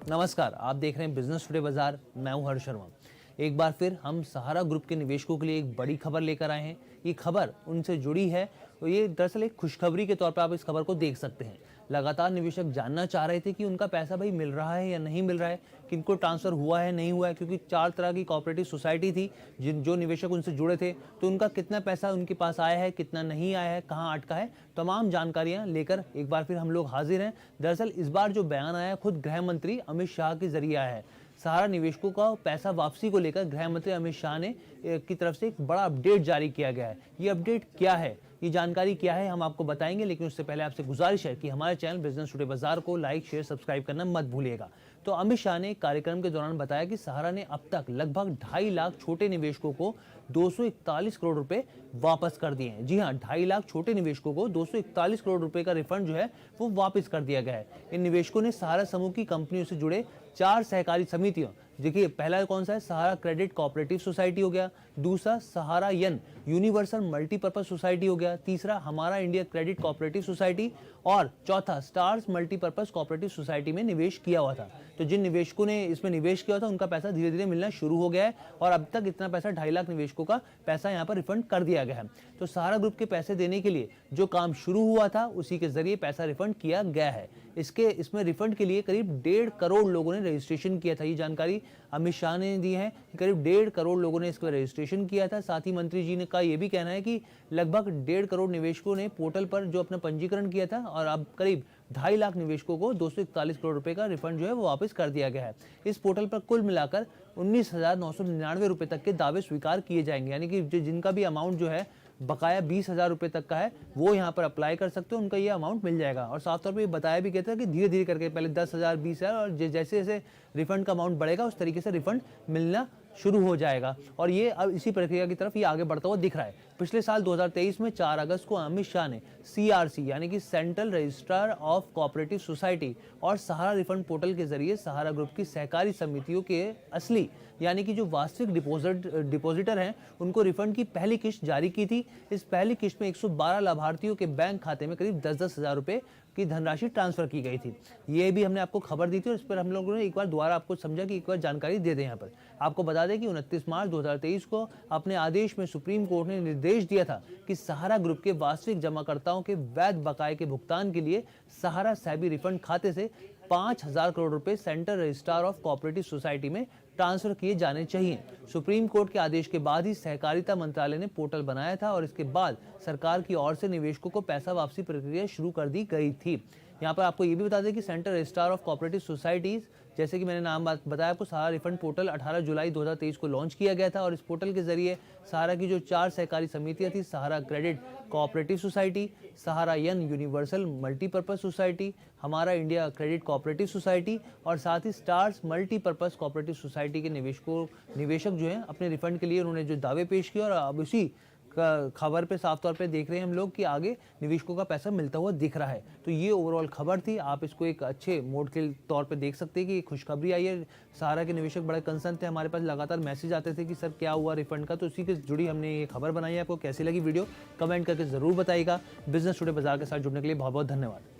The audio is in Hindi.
नमस्कार, आप देख रहे हैं बिजनेस टुडे बाजार। मैं हूं हर्ष शर्मा। एक बार फिर हम सहारा ग्रुप के निवेशकों के लिए एक बड़ी खबर लेकर आए हैं। ये खबर उनसे जुड़ी है, तो ये दरअसल एक खुशखबरी के तौर पर आप इस खबर को देख सकते हैं। लगातार निवेशक जानना चाह रहे थे कि उनका पैसा भाई मिल रहा है या नहीं मिल रहा है, किनको ट्रांसफर हुआ है नहीं हुआ है, क्योंकि 4 तरह की कोऑपरेटिव सोसाइटी थी जो निवेशक उनसे जुड़े थे, तो उनका कितना पैसा उनके पास आया है, कितना नहीं आया है, कहाँ अटका है, तमाम जानकारियां लेकर एक बार फिर हम लोग हाजिर हैं। दरअसल इस बार जो बयान आया खुद गृह मंत्री अमित शाह के जरिए आया है। सहारा निवेशकों का पैसा वापसी को लेकर गृह मंत्री अमित शाह ने की तरफ से एक बड़ा अपडेट जारी किया गया है। ये अपडेट क्या है, ये जानकारी क्या है, हम आपको बताएंगे, लेकिन उससे पहले आपसे गुजारिश है कि हमारे चैनल बिजनेस टुडे बाजार को लाइक शेयर सब्सक्राइब करना मत भूलिएगा। तो अमित शाह ने कार्यक्रम के दौरान बताया कि सहारा ने अब तक लगभग 2.5 लाख छोटे निवेशकों को 241 करोड़ रुपए वापस कर दिए हैं। जी हाँ, 2.5 लाख छोटे निवेशकों को 241 करोड़ रुपए का रिफंड जो है वो वापस कर दिया गया है। इन निवेशकों ने सहारा समूह की कंपनियों से जुड़े 4 सहकारी समितियों, देखिए पहला कौन सा है, सहारा क्रेडिट कोऑपरेटिव सोसाइटी हो गया, दूसरा सहारा यन यूनिवर्सल मल्टीपर्पज सोसाइटी हो गया, तीसरा हमारा इंडिया क्रेडिट कोऑपरेटिव सोसाइटी और चौथा स्टार्स मल्टीपर्पज कोऑपरेटिव सोसाइटी में निवेश किया हुआ था। तो जिन निवेशकों ने इसमें निवेश किया था उनका पैसा धीरे धीरे मिलना शुरू हो गया है और अब तक इतना पैसा 2.5 लाख निवेशकों का पैसा यहाँ पर रिफंड कर दिया गया है। तो सहारा ग्रुप के पैसे देने के लिए जो काम शुरू हुआ था उसी के जरिए पैसा रिफंड किया गया है। इसमें रिफंड के लिए करीब 1.5 करोड़ लोगों ने रजिस्ट्रेशन किया था। ये जानकारी अमित शाह ने दी है कि करीब 1.5 करोड़ लोगों ने इसका रजिस्ट्रेशन किया था। साथ ही मंत्री जी ने का ये भी कहना है कि लगभग 1.5 करोड़ निवेशकों ने पोर्टल पर जो अपना पंजीकरण किया था और अब करीब 2.5 लाख निवेशकों को 241 करोड़ रुपए का रिफंड जो है वो वापस कर दिया गया है। इस पोर्टल पर कुल मिलाकर 19,999 रुपए तक के दावे स्वीकार किए जाएंगे, यानी कि जिनका भी अमाउंट जो है बकाया 20,000 रुपए तक का है वो यहाँ पर अप्लाई कर सकते हो, उनका ये अमाउंट मिल जाएगा। और साफ तौर पे ये बताया भी कहता है कि धीरे धीरे करके पहले 10,000 20,000 और जैसे जैसे रिफंड का अमाउंट बढ़ेगा उस तरीके से रिफंड मिलना शुरू हो जाएगा और ये अब इसी प्रक्रिया की तरफ ये आगे बढ़ता हुआ दिख रहा है। पिछले साल 2023 में 4 अगस्त को अमित शाह ने CRC यानी कि central registrar of cooperative society और सहारा रिफंड पोर्टल के जरिए सहारा ग्रुप की सहकारी समितियों के असली यानी कि जो वास्तविक डिपॉजिटर हैं उनको रिफंड की पहली किस्त जारी की थी। इस पहली किस्त में 112 लाभार्थियों के बैंक खाते में करीब 10-10 हज़ार रुपए की धनराशि ट्रांसफर की गई थी। ये भी हमने आपको खबर दी थी और इस पर हम लोगों ने एक बार दोबारा आपको समझा कि एक बार जानकारी दे दें। यहाँ पर आपको बता दें कि 29 मार्च 2023 को अपने आदेश में सुप्रीम कोर्ट ने निर्देश दिया था कि सहारा ग्रुप के वास्तविक जमाकर्ताओं के वैध बकाये के भुगतान के लिए सहारा सैबी रिफंड खाते से 5,000 करोड़ रुपए central registrar of cooperative society में ट्रांसफर किए जाने चाहिए। सुप्रीम कोर्ट के आदेश के बाद ही सहकारिता मंत्रालय ने पोर्टल बनाया था और इसके बाद सरकार की ओर से निवेशकों को पैसा वापसी प्रक्रिया शुरू कर दी गई थी। यहाँ पर आपको ये भी बता दें कि central registrar of cooperative societies, जैसे कि मैंने नाम बताया आपको, सहारा रिफंड पोर्टल 18 जुलाई 2023 को लॉन्च किया गया था और इस पोर्टल के जरिए सहारा की जो 4 सहकारी समितियां थी, सहारा क्रेडिट कोऑपरेटिव सोसाइटी, सहारा यन यूनिवर्सल मल्टीपर्पज सोसाइटी, हमारा इंडिया क्रेडिट कोऑपरेटिव सोसाइटी और साथ ही स्टार्स मल्टीपर्पज कोऑपरेटिव सोसाइटी के निवेशक जो हैं अपने रिफंड के लिए उन्होंने जो दावे पेश किए और अब उसी खबर पे साफ तौर पे देख रहे हैं हम लोग कि आगे निवेशकों का पैसा मिलता हुआ दिख रहा है। तो ये ओवरऑल खबर थी, आप इसको एक अच्छे मोड के तौर पे देख सकते हैं कि खुशखबरी आई है। सहारा के निवेशक बड़े कंसर्न थे, हमारे पास लगातार मैसेज आते थे कि सर क्या हुआ रिफंड का, तो उसी के जुड़ी हमने ये खबर बनाई है। आपको कैसी लगी वीडियो कमेंट करके ज़रूर बताइएगा। बिजनेस टुडे बाजार के साथ जुड़ने के लिए बहुत बहुत धन्यवाद।